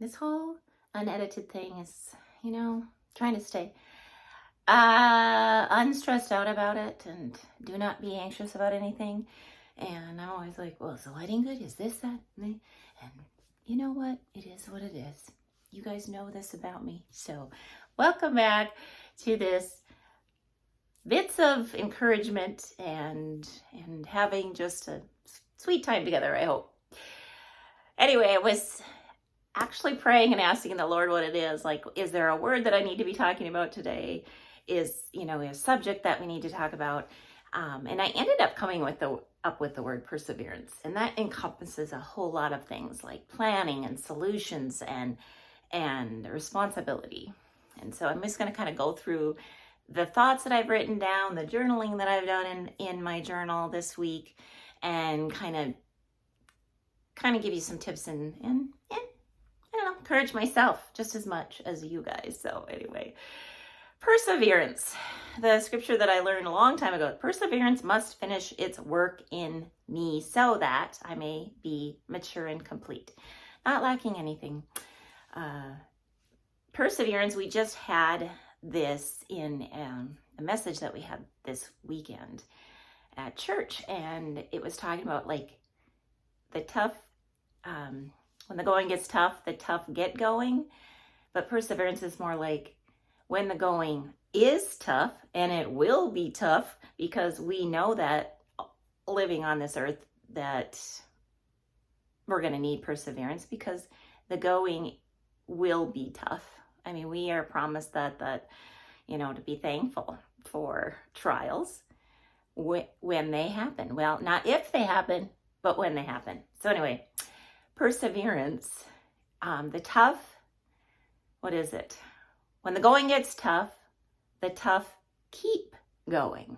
This whole unedited thing is, trying to stay unstressed out about it and do not be anxious about anything. And I'm always like, well, is the lighting good? Is this, that? And you know what? It is what it is. You guys know this about me. So welcome back to this bits of encouragement and having just a sweet time together, I hope. Anyway, I was actually praying and asking the Lord what it is. Like, is there a word that I need to be talking about today? Is, a subject that we need to talk about? And I ended up coming up with the word perseverance. And that encompasses a whole lot of things like planning and solutions and responsibility. And so I'm just going to kind of go through the thoughts that I've written down, the journaling that I've done in my journal this week, and kind of give you some tips and I don't know, encourage myself just as much as you guys. So anyway, perseverance. The scripture that I learned a long time ago, perseverance must finish its work in me so that I may be mature and complete, not lacking anything. Perseverance, we just had this in a message that we had this weekend at church, and it was talking about like the tough, when the going gets tough, the tough get going. But perseverance is more like when the going is tough, and it will be tough because we know that living on this earth that we're going to need perseverance because the going will be tough. I mean, we are promised that to be thankful for trials when they happen. Well, not if they happen, but when they happen. So anyway, perseverance, the tough, what is it? When the going gets tough, the tough keep going.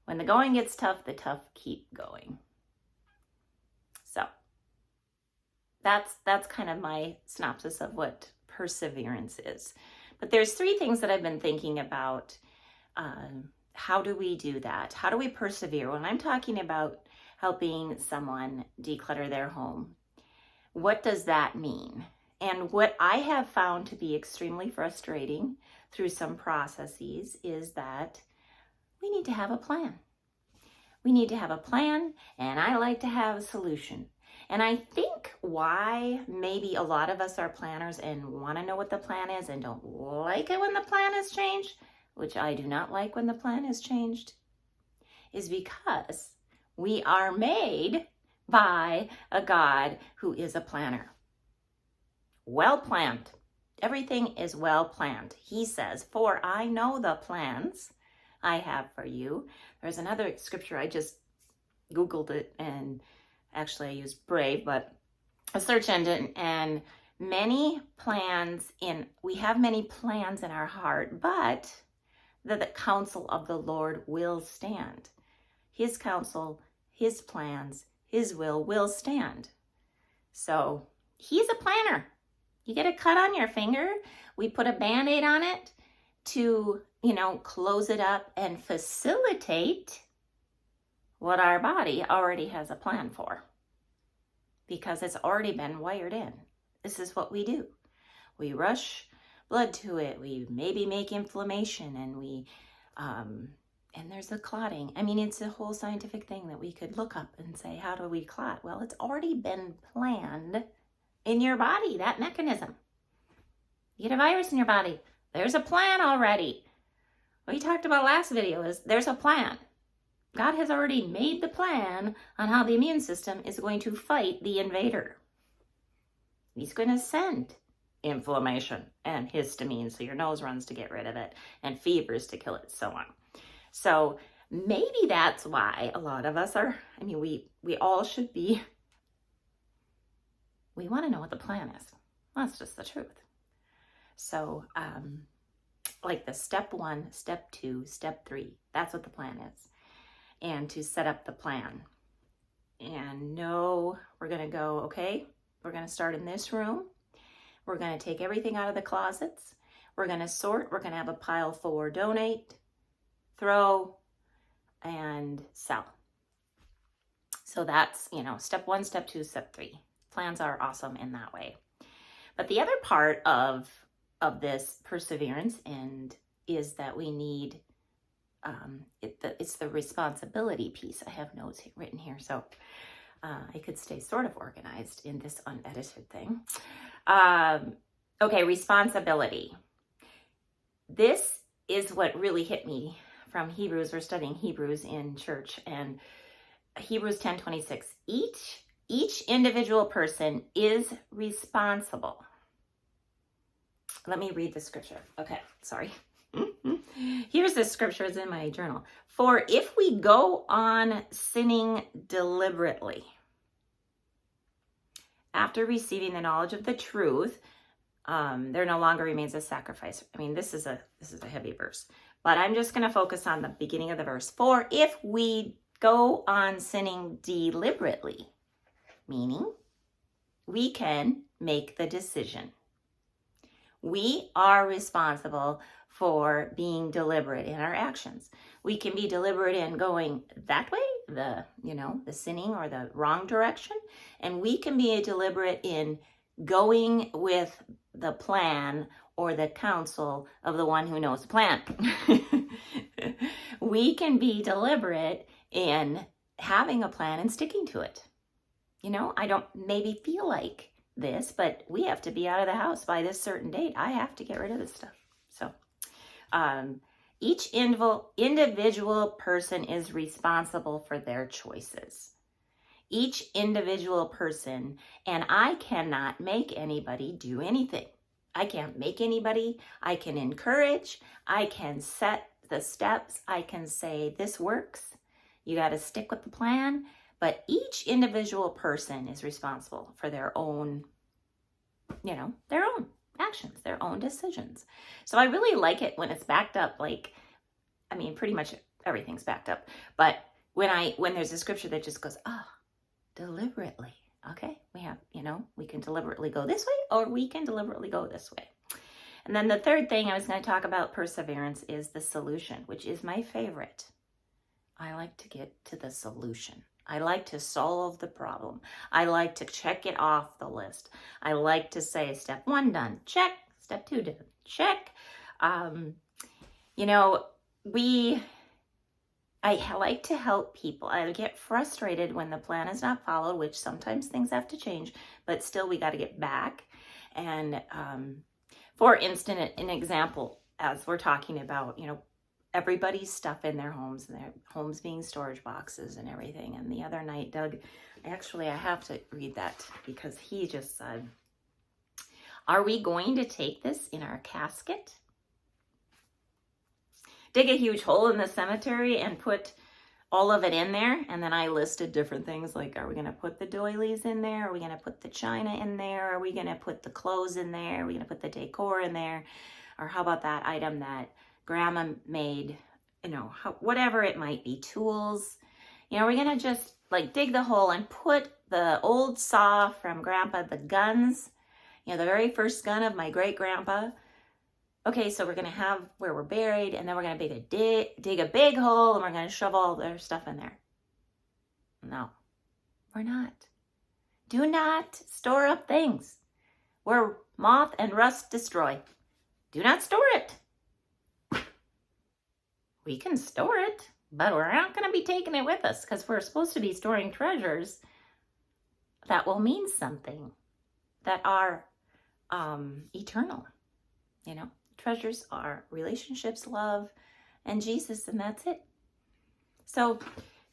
When the going gets tough, the tough keep going. So that's kind of my synopsis of what perseverance is. But there's three things that I've been thinking about. How do we do that? How do we persevere? When I'm talking about helping someone declutter their home, what does that mean? And what I have found to be extremely frustrating through some processes is that we need to have a plan. We need to have a plan, and I like to have a solution. And I think why maybe a lot of us are planners and want to know what the plan is and don't like it when the plan is changed, which I do not like when the plan is changed, is because we are made by a God who is a planner. Well planned. Everything is well planned. He says, "For I know the plans I have for you." There's another scripture, I just Googled it, and actually I used Brave, but a search engine, and we have many plans in our heart, but the counsel of the Lord will stand. His counsel, his plans, his will stand. So he's a planner. You get a cut on your finger, we put a Band-Aid on it to, close it up and facilitate what our body already has a plan for, because it's already been wired in. This is what we do. We rush blood to it. We maybe make inflammation, and there's the clotting. I mean, it's a whole scientific thing that we could look up and say, how do we clot? Well, it's already been planned in your body, that mechanism. You get a virus in your body, there's a plan already. What we talked about last video is there's a plan. God has already made the plan on how the immune system is going to fight the invader. He's going to send inflammation and histamine, so your nose runs to get rid of it, and fevers to kill it, so on. So maybe that's why a lot of us we all should be, we want to know what the plan is. That's just the truth. So like the step 1, step 2, step 3, that's what the plan is. And to set up the plan and know we're going to go, okay, we're going to start in this room. We're going to take everything out of the closets. We're going to sort. We're going to have a pile for donate, throw, and sell. So that's, step 1, step 2, step 3. plans are awesome in that way. But the other part of this perseverance is that we need, it's the responsibility piece. I have notes written here, so I could stay sort of organized in this unedited thing. Okay, responsibility. This is what really hit me from Hebrews. We're studying Hebrews in church, and Hebrews 10:26. Each individual person is responsible. Let me read the scripture. Okay, sorry. Here's the scripture. It's in my journal. For if we go on sinning deliberately, after receiving the knowledge of the truth, there no longer remains a sacrifice. I mean, this is a heavy verse, but I'm just going to focus on the beginning of the verse. For if we go on sinning deliberately, meaning we can make the decision. We are responsible for being deliberate in our actions. We can be deliberate in going that way, the sinning or the wrong direction, and we can be deliberate in going with the plan or the counsel of the one who knows the plan. We can be deliberate in having a plan and sticking to it. I don't maybe feel like this, but we have to be out of the house by this certain date. I have to get rid of this stuff. So each individual person is responsible for their choices. Each individual person, and I cannot make anybody do anything. I can't make anybody. I can encourage. I can set the steps. I can say, this works. You got to stick with the plan. But each individual person is responsible for their own actions, their own decisions. So I really like it when it's backed up. Pretty much everything's backed up. But when there's a scripture that just goes, deliberately. Okay, we can deliberately go this way, or we can deliberately go this way. And then the third thing I was going to talk about perseverance is the solution, which is my favorite. I like to get to the solution. I like to solve the problem. I like to check it off the list. I like to say, step 1 done, check. Step 2 done, check. I like to help people. I get frustrated when the plan is not followed, which sometimes things have to change, but still we got to get back. And for instance, an example, as we're talking about, everybody's stuff in their homes, and their homes being storage boxes and everything. And the other night, Doug, I have to read that because he just said, are we going to take this in our casket? Dig a huge hole in the cemetery and put all of it in there? And then I listed different things like, are we going to put the doilies in there? Are we going to put the china in there? Are we going to put the clothes in there? Are we going to put the decor in there? Or how about that item that Grandma made, whatever it might be, tools. We're going to just dig the hole and put the old saw from Grandpa, the guns, the very first gun of my great grandpa. Okay, so we're going to have where we're buried, and then we're going to dig a big hole, and we're going to shove all their stuff in there. No, we're not. Do not store up things where moth and rust destroy. Do not store it. We can store it, but we're not going to be taking it with us because we're supposed to be storing treasures that will mean something, that are eternal. Treasures are relationships, love, and Jesus, and that's it. So,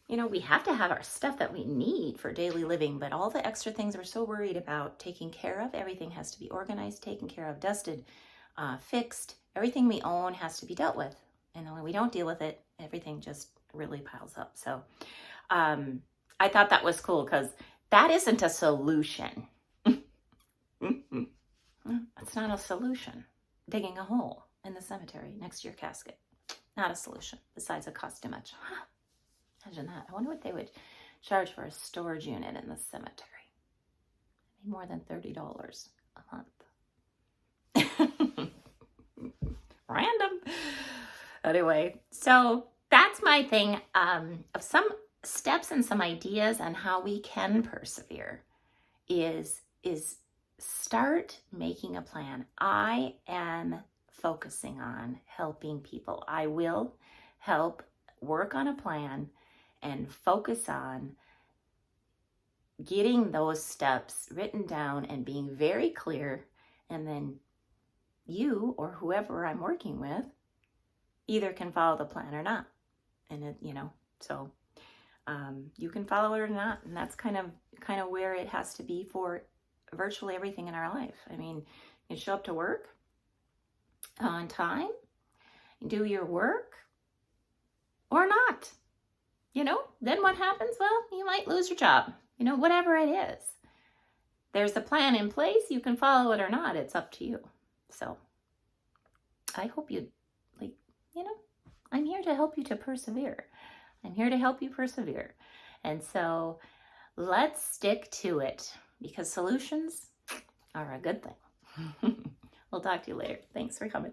we have to have our stuff that we need for daily living, but all the extra things we're so worried about taking care of, everything has to be organized, taken care of, dusted, fixed. Everything we own has to be dealt with. And when we don't deal with it, everything just really piles up. So I thought that was cool because that isn't a solution. It's not a solution. Digging a hole in the cemetery next to your casket. Not a solution. Besides, it costs too much. Imagine that. I wonder what they would charge for a storage unit in the cemetery. Maybe more than $30 a month. Random. Anyway, so that's my thing of some steps and some ideas on how we can persevere is is start making a plan. I am focusing on helping people. I will help work on a plan and focus on getting those steps written down and being very clear. And then you or whoever I'm working with either can follow the plan or not. And it, so you can follow it or not. And that's kind of where it has to be for virtually everything in our life. I mean, you show up to work on time, do your work or not. Then what happens? Well, you might lose your job, whatever it is. There's a plan in place. You can follow it or not. It's up to you. So I hope you, I'm here to help you to persevere. I'm here to help you persevere. And so let's stick to it because solutions are a good thing. We'll talk to you later. Thanks for coming.